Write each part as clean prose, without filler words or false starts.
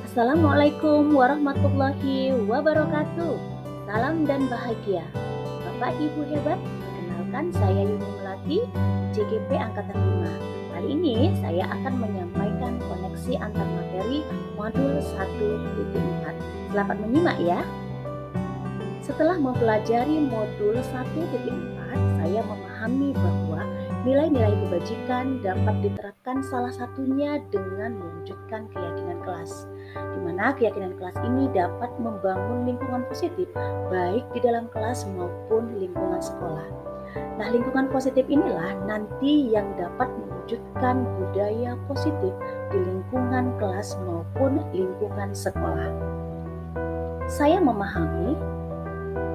Assalamualaikum warahmatullahi wabarakatuh. Salam dan bahagia. Bapak Ibu hebat, perkenalkan saya Yuni Melati, CGP Angkatan 5. Kali ini saya akan menyampaikan koneksi antar materi modul 1.4. Selamat menyimak ya. Setelah mempelajari modul 1.4, saya memahami bahwa nilai-nilai kebajikan dapat diterapkan salah satunya dengan mewujudkan keyakinan kelas, di mana keyakinan kelas ini dapat membangun lingkungan positif baik di dalam kelas maupun lingkungan sekolah. Nah, lingkungan positif inilah nanti yang dapat mewujudkan budaya positif di lingkungan kelas maupun lingkungan sekolah. Saya memahami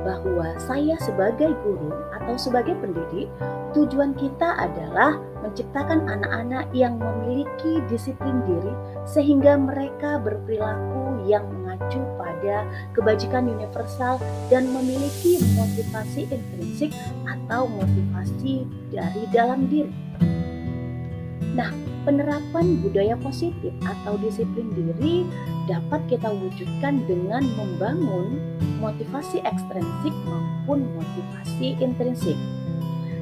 bahwa saya sebagai guru atau sebagai pendidik, tujuan kita adalah menciptakan anak-anak yang memiliki disiplin diri sehingga mereka berperilaku yang mengacu pada kebajikan universal dan memiliki motivasi intrinsik atau motivasi dari dalam diri. Nah, penerapan budaya positif atau disiplin diri dapat kita wujudkan dengan membangun motivasi ekstrinsik maupun motivasi intrinsik.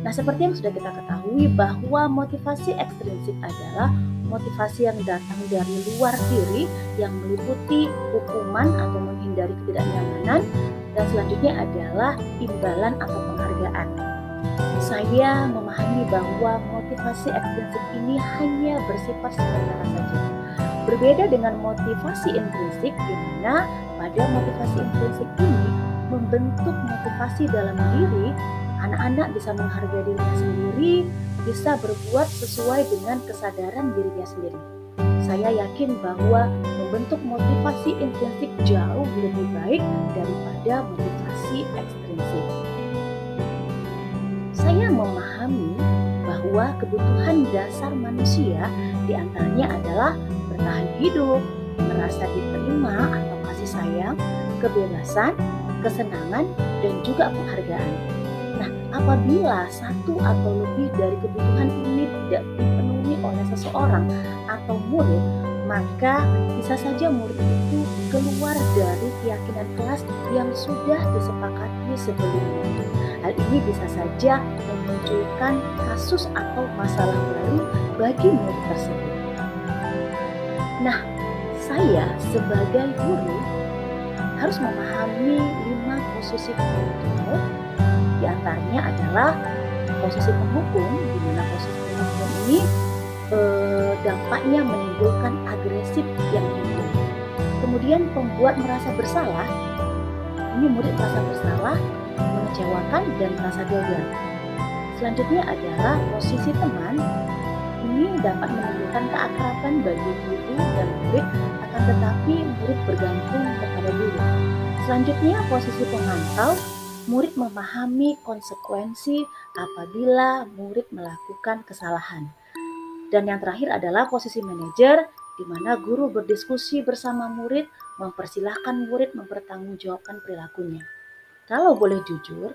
Nah, seperti yang sudah kita ketahui bahwa motivasi ekstrinsik adalah motivasi yang datang dari luar diri yang meliputi hukuman atau menghindari ketidaknyamanan, dan selanjutnya adalah imbalan atau penghargaan. Saya memahami bahwa motivasi ekstrinsik ini hanya bersifat sementara saja. Berbeda dengan motivasi intrinsik, di mana pada motivasi intrinsik ini membentuk motivasi dalam diri, anak-anak bisa menghargai dirinya sendiri, bisa berbuat sesuai dengan kesadaran dirinya sendiri. Saya yakin bahwa membentuk motivasi intrinsik jauh lebih baik daripada motivasi ekstrinsik. Saya memahami bahwa kebutuhan dasar manusia diantaranya adalah bertahan hidup, merasa diterima atau kasih sayang, kebebasan, kesenangan, dan juga penghargaan. Nah, apabila satu atau lebih dari kebutuhan ini tidak dipenuhi oleh seseorang atau murid, maka bisa saja murid itu keluar dari keyakinan kelas yang sudah disepakati sebelumnya. Hal ini bisa saja memunculkan kasus atau masalah baru bagi murid tersebut. Nah, saya sebagai guru harus memahami 5 posisi kontrol. Di antaranya adalah posisi penghukum, di mana posisi penghukum ini dampaknya menimbulkan agresif yang tinggi. Kemudian pembuat merasa bersalah, ini murid merasa bersalah, mengecewakan, dan merasa gagal. Selanjutnya adalah posisi teman. Ini dapat menimbulkan keakraban bagi guru dan murid, akan tetapi murid bergantung kepada guru. Selanjutnya posisi pemantau. Murid memahami konsekuensi apabila murid melakukan kesalahan. Dan yang terakhir adalah posisi manajer, di mana guru berdiskusi bersama murid, mempersilahkan murid mempertanggungjawabkan perilakunya. Kalau boleh jujur,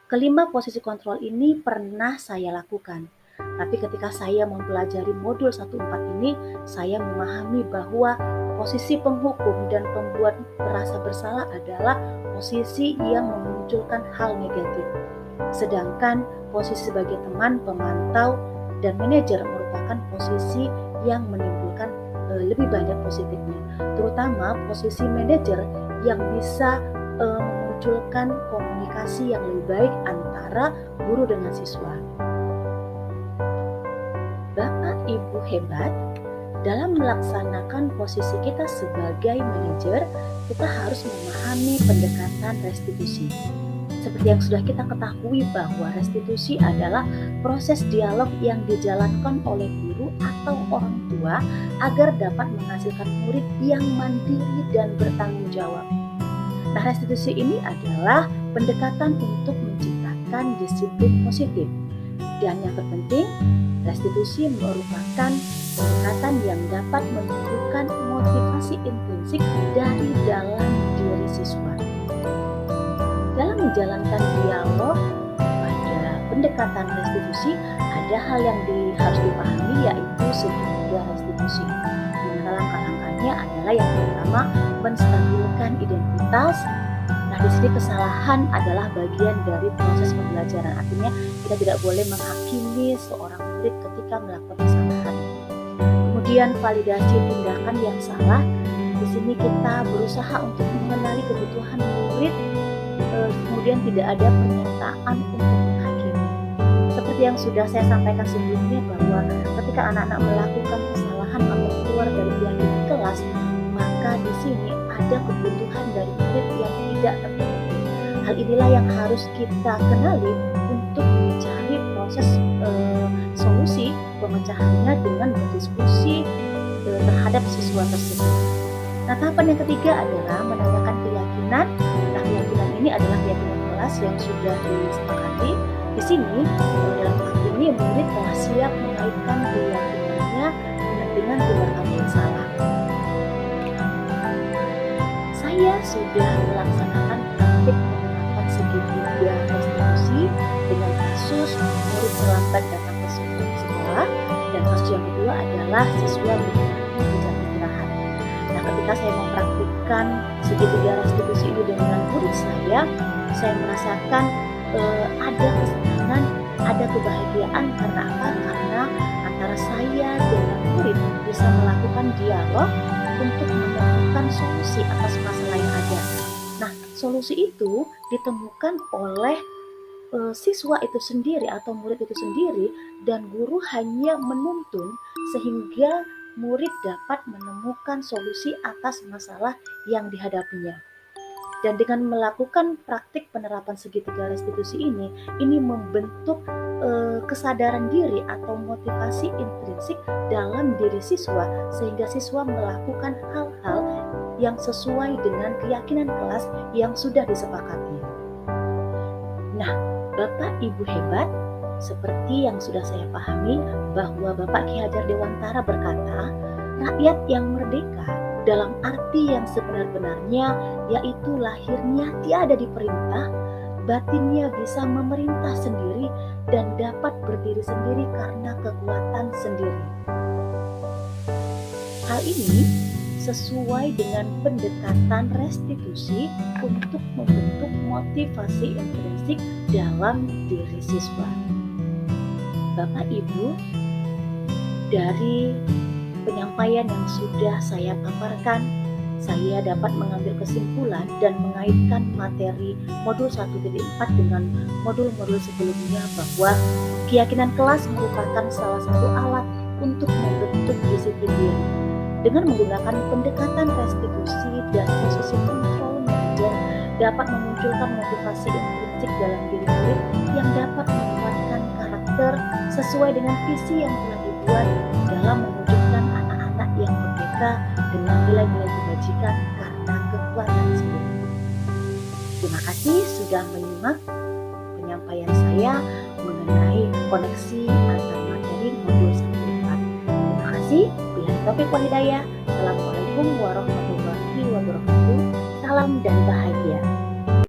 kelima posisi kontrol ini pernah saya lakukan. Tapi ketika saya mempelajari modul 1.4 ini, saya memahami bahwa posisi penghukum dan pembuat merasa bersalah adalah posisi yang memunculkan hal negatif. Sedangkan posisi sebagai teman, pemantau, dan manajer merupakan posisi yang menimbulkan lebih banyak positifnya. Terutama posisi manajer yang bisa memunculkan komunikasi yang lebih baik antara guru dengan siswa. Bapak Ibu hebat, dalam melaksanakan posisi kita sebagai manajer, kita harus memahami pendekatan restitusi. Seperti yang sudah kita ketahui bahwa restitusi adalah proses dialog yang dijalankan oleh guru atau orang tua agar dapat menghasilkan murid yang mandiri dan bertanggung jawab. Nah, restitusi ini adalah pendekatan untuk menciptakan disiplin positif. Dan yang terpenting, restitusi merupakan pendekatan yang dapat menunjukkan motivasi intrinsik dari dalam diri siswa. Dalam menjalankan dialog pada pendekatan restitusi, ada hal yang harus dipahami, yaitu segitiga restitusi. Di mana langkah-langkahnya adalah yang pertama, pertama menstabilkan identitas. Nah, di sini kesalahan adalah bagian dari proses pembelajaran. Artinya kita tidak boleh menghakimi seorang murid ketika melakukan kesalahan. Kemudian validasi tindakan yang salah. Di sini kita berusaha untuk mengenali kebutuhan murid, kemudian tidak ada pernyataan untuk menghakimi. Seperti yang sudah saya sampaikan sebelumnya bahwa ketika anak-anak melakukan kesalahan atau keluar dari keyakinan kelas, maka di sini ada kebutuhan dari murid yang tidak terpenuhi. Hal inilah yang harus kita kenali untuk mencari proses solusi pemecahannya dengan berdiskusi terhadap siswa tersebut. Nah, tahapan yang ketiga adalah menanyakan keyakinan. Nah, keyakinan ini adalah keyakinan kelas yang sudah disepakati. Di sini dalam tahap ini murid telah siap mengaitkan keyakinannya dengan tindakan yang salah. Saya sudah melaksanakan praktik penerapan segitiga restitusi dengan kasus murid terlambat datang ke sekolah, dan kasus yang kedua adalah siswa menikmati jam istirahat. Nah, ketika saya mempraktikkan segitiga restitusi ini dengan murid saya merasakan ada kesenangan, ada kebahagiaan. Karena apa? Karena antara saya dengan murid bisa melakukan dialog untuk menemukan solusi atas masalah yang ada. Nah, solusi itu ditemukan oleh siswa itu sendiri atau murid itu sendiri, dan guru hanya menuntun sehingga murid dapat menemukan solusi atas masalah yang dihadapinya. Dan dengan melakukan praktik penerapan segitiga restitusi ini membentuk kesadaran diri atau motivasi intrinsik dalam diri siswa, sehingga siswa melakukan hal-hal yang sesuai dengan keyakinan kelas yang sudah disepakati. Nah, Bapak Ibu hebat, seperti yang sudah saya pahami bahwa Bapak Ki Hajar Dewantara berkata, rakyat yang merdeka dalam arti yang sebenar-benarnya, yaitu lahirnya tiada diperintah, batinnya bisa memerintah sendiri dan dapat berdiri sendiri karena kekuatan sendiri. Hal ini sesuai dengan pendekatan restitusi untuk membentuk motivasi intrinsik dalam diri siswa. Bapak Ibu, dari penyampaian yang sudah saya paparkan, saya dapat mengambil kesimpulan dan mengaitkan materi modul 1.4 dengan modul-modul sebelumnya bahwa keyakinan kelas merupakan salah satu alat untuk membentuk disiplin diri. Dengan menggunakan pendekatan restitusi dan posisi kontrol manajer dapat memunculkan motivasi intrinsik dalam diri murid yang dapat menguatkan karakter sesuai dengan visi yang telah dibuat dalam mewujudkan anak-anak yang merdeka dengan nilai-nilai kebajikan karena kekuatan sendiri. Terima kasih sudah menyimak penyampaian saya mengenai koneksi antar materi modul 1.4. Terima kasih. Billahi taufiq wal hidayah. Assalamualaikum warahmatullahi wabarakatuh. Salam dan bahagia.